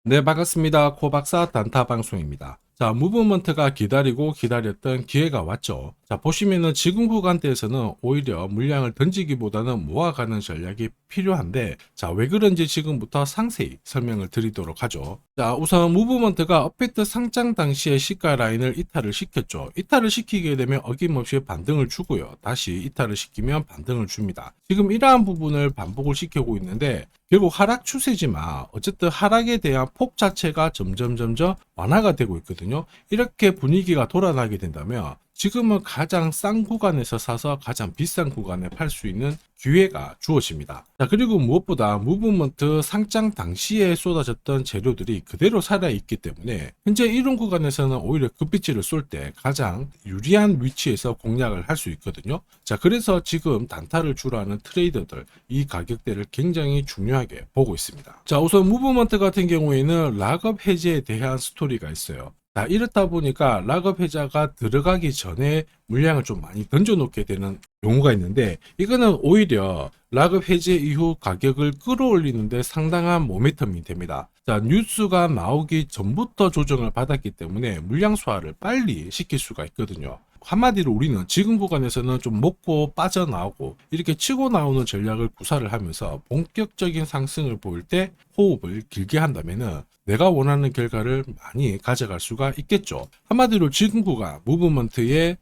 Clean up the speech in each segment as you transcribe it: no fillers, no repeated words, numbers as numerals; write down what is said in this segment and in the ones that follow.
네, 반갑습니다. 코박사 단타 방송입니다. 자, 무브먼트가 기다리고 기다렸던 기회가 왔죠. 자, 보시면은 지금 구간대에서는 오히려 물량을 던지기보다는 모아가는 전략이 필요한데, 자, 왜 그런지 지금부터 상세히 설명을 드리도록 하죠. 자, 우선 무브먼트가 업비트 상장 당시에 시가 라인을 이탈을 시켰죠. 이탈을 시키게 되면 어김없이 반등을 주고요. 다시 이탈을 시키면 반등을 줍니다. 지금 이러한 부분을 반복을 시키고 있는데, 결국 하락 추세지만 어쨌든 하락에 대한 폭 자체가 점점 완화가 되고 있거든요. 이렇게 분위기가 돌아나게 된다면 지금은 가장 싼 구간에서 사서 가장 비싼 구간에 팔 수 있는 기회가 주어집니다. 자, 그리고 무엇보다 무브먼트 상장 당시에 쏟아졌던 재료들이 그대로 살아있기 때문에 현재 이런 구간에서는 오히려 급비치를 쏠 때 가장 유리한 위치에서 공략을 할 수 있거든요. 자, 그래서 지금 단타를 주라는 트레이더들 이 가격대를 굉장히 중요하게 보고 있습니다. 자, 우선 무브먼트 같은 경우에는 락업 해제에 대한 스토리가 있어요. 자, 이렇다 보니까 락업 해자가 들어가기 전에 물량을 좀 많이 던져놓게 되는 경우가 있는데, 이거는 오히려 락업 해제 이후 가격을 끌어올리는데 상당한 모멘텀이 됩니다. 자, 뉴스가 나오기 전부터 조정을 받았기 때문에 물량 소화를 빨리 시킬 수가 있거든요. 한마디로 우리는 지금 구간에서는 좀 먹고 빠져나오고 이렇게 치고 나오는 전략을 구사를 하면서 본격적인 상승을 보일 때 호흡을 길게 한다면은 내가 원하는 결과를 많이 가져갈 수가 있겠죠. 한마디로 지금 구간 무브먼트의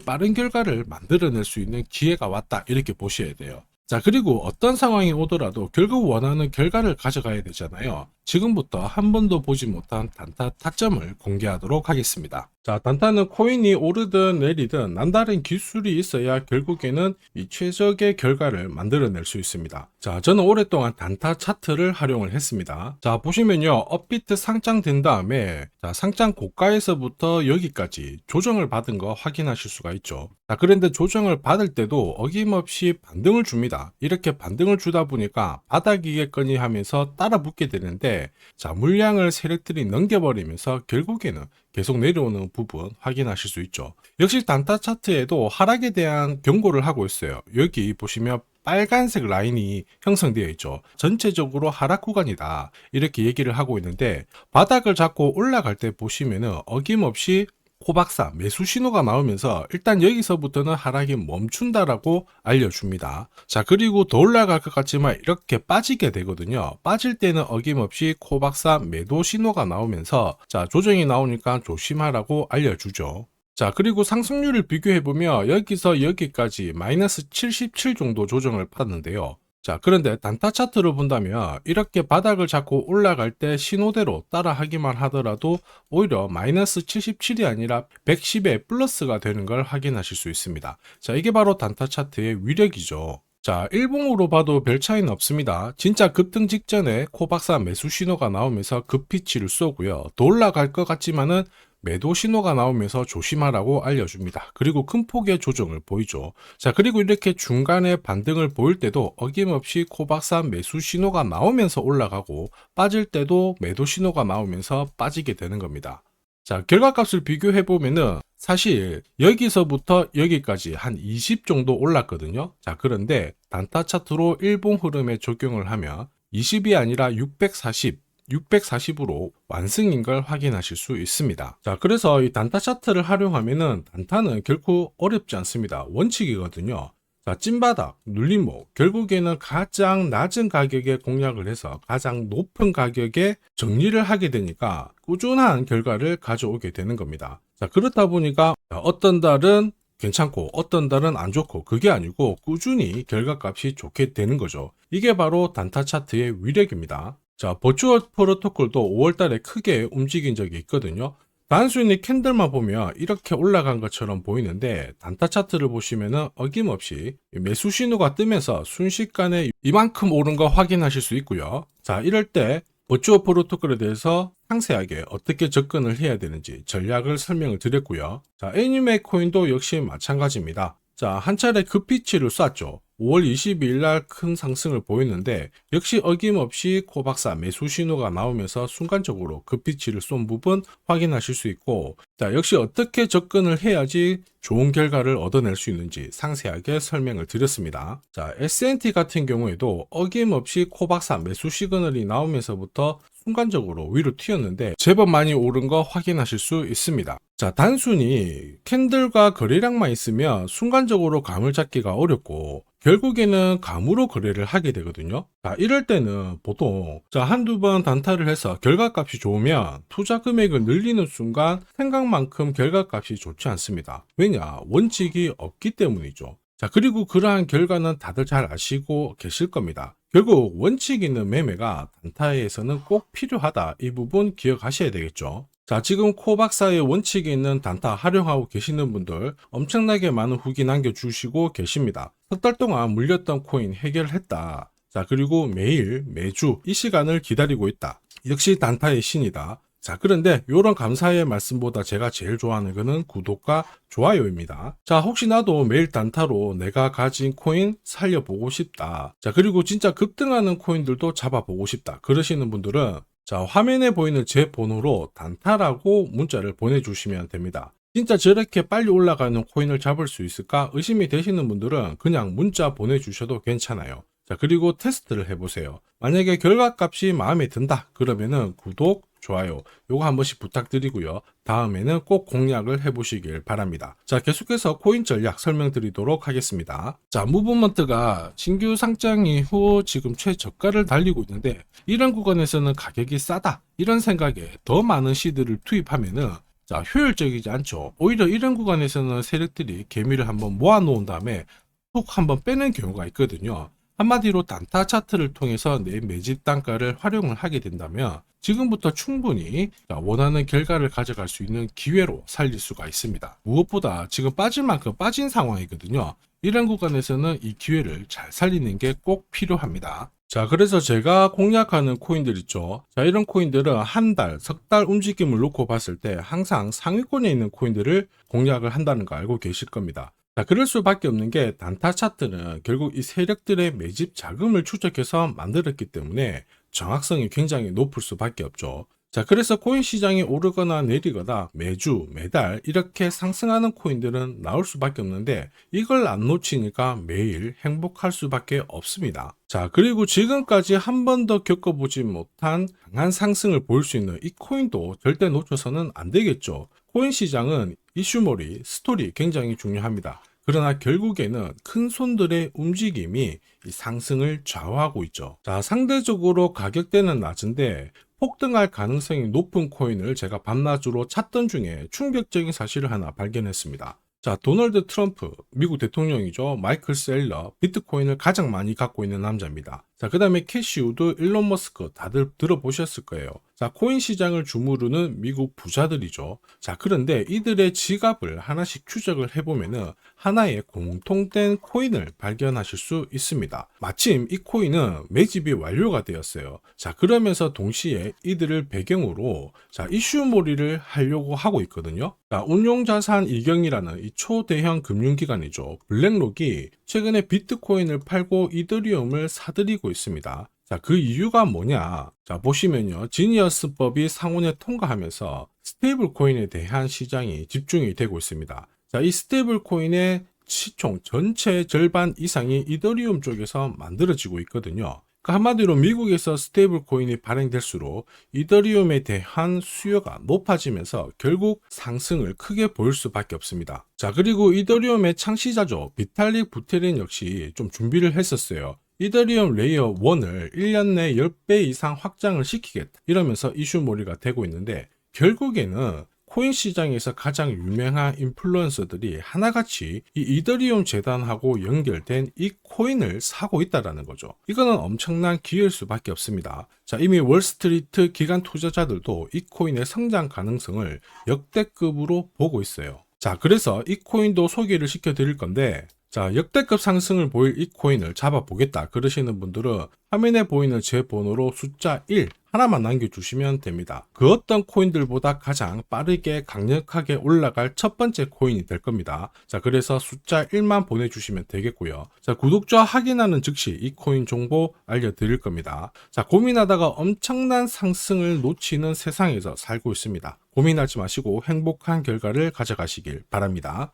빠른 결과를 만들어낼 수 있는 기회가 왔다 이렇게 보셔야 돼요. 자, 그리고 어떤 상황이 오더라도 결국 원하는 결과를 가져가야 되잖아요. 지금부터 한 번도 보지 못한 단타 타점을 공개하도록 하겠습니다. 자, 단타는 코인이 오르든 내리든 남다른 기술이 있어야 결국에는 이 최적의 결과를 만들어낼 수 있습니다. 자, 저는 오랫동안 단타 차트를 활용을 했습니다. 자, 보시면요. 업비트 상장된 다음에 자, 상장 고가에서부터 여기까지 조정을 받은 거 확인하실 수가 있죠. 자, 그런데 조정을 받을 때도 어김없이 반등을 줍니다. 이렇게 반등을 주다 보니까 바닥이겠거니 하면서 따라 붙게 되는데, 자, 물량을 세력들이 넘겨버리면서 결국에는 계속 내려오는 부분 확인하실 수 있죠. 역시 단타 차트에도 하락에 대한 경고를 하고 있어요. 여기 보시면 빨간색 라인이 형성되어 있죠. 전체적으로 하락 구간이다 이렇게 얘기를 하고 있는데, 바닥을 잡고 올라갈 때 보시면은 어김없이 코박사 매수 신호가 나오면서 일단 여기서부터는 하락이 멈춘다라고 알려줍니다. 자, 그리고 더 올라갈 것 같지만 이렇게 빠지게 되거든요. 빠질 때는 어김없이 코박사 매도 신호가 나오면서 자, 조정이 나오니까 조심하라고 알려주죠. 자, 그리고 상승률을 비교해보면 여기서 여기까지 마이너스 77 정도 조정을 받았는데요. 자, 그런데 단타 차트로 본다면 이렇게 바닥을 잡고 올라갈 때 신호대로 따라 하기만 하더라도 오히려 마이너스 77이 아니라 110의 플러스가 되는 걸 확인하실 수 있습니다. 자, 이게 바로 단타 차트의 위력이죠. 자, 일봉으로 봐도 별 차이는 없습니다. 진짜 급등 직전에 코박사 매수 신호가 나오면서 급피치를 쏘고요. 더 올라갈 것 같지만은 매도 신호가 나오면서 조심하라고 알려줍니다. 그리고 큰 폭의 조정을 보이죠. 자, 그리고 이렇게 중간에 반등을 보일 때도 어김없이 코박사 매수 신호가 나오면서 올라가고 빠질 때도 매도 신호가 나오면서 빠지게 되는 겁니다. 자, 결과값을 비교해 보면은 사실 여기서부터 여기까지 한 20 정도 올랐거든요. 자, 그런데 단타 차트로 일봉 흐름에 적용을 하면 20이 아니라 640으로 완승인 걸 확인하실 수 있습니다. 자, 그래서 이 단타 차트를 활용하면은 단타는 결코 어렵지 않습니다. 원칙이거든요. 자, 찐바닥, 눌림목, 결국에는 가장 낮은 가격에 공략을 해서 가장 높은 가격에 정리를 하게 되니까 꾸준한 결과를 가져오게 되는 겁니다. 자, 그렇다 보니까 어떤 달은 괜찮고 어떤 달은 안 좋고 그게 아니고 꾸준히 결과값이 좋게 되는 거죠. 이게 바로 단타 차트의 위력입니다. 자, 버추얼 프로토콜도 5월달에 크게 움직인 적이 있거든요. 단순히 캔들만 보면 이렇게 올라간 것처럼 보이는데 단타 차트를 보시면은 어김없이 매수 신호가 뜨면서 순식간에 이만큼 오른 거 확인하실 수 있고요. 자, 이럴 때 버추얼 프로토콜에 대해서 상세하게 어떻게 접근을 해야 되는지 전략을 설명을 드렸고요. 자, 애니메 코인도 역시 마찬가지입니다. 자, 한 차례 급피치를 쐈죠. 5월 22일 날 큰 상승을 보였는데 역시 어김없이 코박사 매수 신호가 나오면서 순간적으로 급피치를 쏜 부분 확인하실 수 있고, 자, 역시 어떻게 접근을 해야지 좋은 결과를 얻어낼 수 있는지 상세하게 설명을 드렸습니다. 자, S&T 같은 경우에도 어김없이 코박사 매수 시그널이 나오면서부터 순간적으로 위로 튀었는데 제법 많이 오른 거 확인하실 수 있습니다. 자, 단순히 캔들과 거래량만 있으면 순간적으로 감을 잡기가 어렵고 결국에는 감으로 거래를 하게 되거든요. 자, 이럴 때는 보통 한두 번 단타를 해서 결과값이 좋으면 투자 금액을 늘리는 순간 생각만큼 결과값이 좋지 않습니다. 왜냐? 원칙이 없기 때문이죠. 자, 그리고 그러한 결과는 다들 잘 아시고 계실 겁니다. 결국 원칙 있는 매매가 단타에서는 꼭 필요하다. 이 부분 기억하셔야 되겠죠. 자, 지금 코박사의 원칙이 있는 단타 활용하고 계시는 분들 엄청나게 많은 후기 남겨주시고 계십니다. 석 달 동안 물렸던 코인 해결했다. 자, 그리고 매일, 매주 이 시간을 기다리고 있다. 역시 단타의 신이다. 자, 그런데 이런 감사의 말씀보다 제가 제일 좋아하는 거는 구독과 좋아요입니다. 자, 혹시나도 매일 단타로 내가 가진 코인 살려보고 싶다. 자, 그리고 진짜 급등하는 코인들도 잡아보고 싶다. 그러시는 분들은 자, 화면에 보이는 제 번호로 단타라고 문자를 보내주시면 됩니다. 진짜 저렇게 빨리 올라가는 코인을 잡을 수 있을까 의심이 되시는 분들은 그냥 문자 보내주셔도 괜찮아요. 자, 그리고 테스트를 해보세요. 만약에 결과값이 마음에 든다 그러면은 구독, 좋아요 요거 한 번씩 부탁드리고요. 다음에는 꼭 공략을 해보시길 바랍니다. 자, 계속해서 코인 전략 설명드리도록 하겠습니다. 자, 무브먼트가 신규 상장 이후 지금 최저가를 달리고 있는데 이런 구간에서는 가격이 싸다 이런 생각에 더 많은 시드를 투입하면은 자, 효율적이지 않죠. 오히려 이런 구간에서는 세력들이 개미를 한번 모아 놓은 다음에 툭 한번 빼는 경우가 있거든요. 한마디로 단타 차트를 통해서 내 매집 단가를 활용을 하게 된다면 지금부터 충분히 원하는 결과를 가져갈 수 있는 기회로 살릴 수가 있습니다. 무엇보다 지금 빠질 만큼 빠진 상황이거든요. 이런 구간에서는 이 기회를 잘 살리는 게 꼭 필요합니다. 자, 그래서 제가 공략하는 코인들 있죠. 자, 이런 코인들은 한 달, 석 달 움직임을 놓고 봤을 때 항상 상위권에 있는 코인들을 공략을 한다는 거 알고 계실 겁니다. 자, 그럴 수밖에 없는 게 단타 차트는 결국 이 세력들의 매집 자금을 추적해서 만들었기 때문에 정확성이 굉장히 높을 수밖에 없죠. 자, 그래서 코인 시장이 오르거나 내리거나 매주, 매달 이렇게 상승하는 코인들은 나올 수밖에 없는데 이걸 안 놓치니까 매일 행복할 수밖에 없습니다. 자, 그리고 지금까지 한 번도 겪어보지 못한 강한 상승을 보일 수 있는 이 코인도 절대 놓쳐서는 안 되겠죠. 코인 시장은 이슈몰이, 스토리 굉장히 중요합니다. 그러나 결국에는 큰 손들의 움직임이 이 상승을 좌우하고 있죠. 자, 상대적으로 가격대는 낮은데 폭등할 가능성이 높은 코인을 제가 밤낮으로 찾던 중에 충격적인 사실을 하나 발견했습니다. 자, 도널드 트럼프, 미국 대통령이죠. 마이클 셀러, 비트코인을 가장 많이 갖고 있는 남자입니다. 자, 그 다음에 캐시우드, 일론 머스크 다들 들어보셨을 거예요. 자, 코인 시장을 주무르는 미국 부자들이죠. 자, 그런데 이들의 지갑을 하나씩 추적을 해보면은 하나의 공통된 코인을 발견하실 수 있습니다. 마침 이 코인은 매집이 완료가 되었어요. 자, 그러면서 동시에 이들을 배경으로 자, 이슈몰이를 하려고 하고 있거든요. 자, 운용자산 이경이라는 이 초대형 금융기관이죠. 블랙록이 최근에 비트코인을 팔고 이더리움을 사들이고 있습니다. 자, 그 이유가 뭐냐? 자, 보시면요. 지니어스법이 상원에 통과하면서 스테이블 코인에 대한 시장이 집중이 되고 있습니다. 자, 이 스테이블 코인의 시총 전체 절반 이상이 이더리움 쪽에서 만들어지고 있거든요. 한마디로 미국에서 스테이블 코인이 발행될수록 이더리움에 대한 수요가 높아지면서 결국 상승을 크게 보일 수밖에 없습니다. 자, 그리고 이더리움의 창시자죠. 비탈릭 부테린 역시 좀 준비를 했었어요. 이더리움 레이어 1을 1년 내 10배 이상 확장을 시키겠다. 이러면서 이슈몰이가 되고 있는데 결국에는 코인 시장에서 가장 유명한 인플루언서들이 하나같이 이 이더리움 재단하고 연결된 이 코인을 사고 있다는 거죠. 이거는 엄청난 기회일 수밖에 없습니다. 자, 이미 월스트리트 기관 투자자들도 이 코인의 성장 가능성을 역대급으로 보고 있어요. 자, 그래서 이 코인도 소개를 시켜 드릴 건데 자, 역대급 상승을 보일 이 코인을 잡아보겠다 그러시는 분들은 화면에 보이는 제 번호로 숫자 1 하나만 남겨주시면 됩니다. 그 어떤 코인들보다 가장 빠르게 강력하게 올라갈 첫 번째 코인이 될 겁니다. 자, 그래서 숫자 1만 보내주시면 되겠고요. 자, 구독자 확인하는 즉시 이 코인 정보 알려드릴 겁니다. 자, 고민하다가 엄청난 상승을 놓치는 세상에서 살고 있습니다. 고민하지 마시고 행복한 결과를 가져가시길 바랍니다.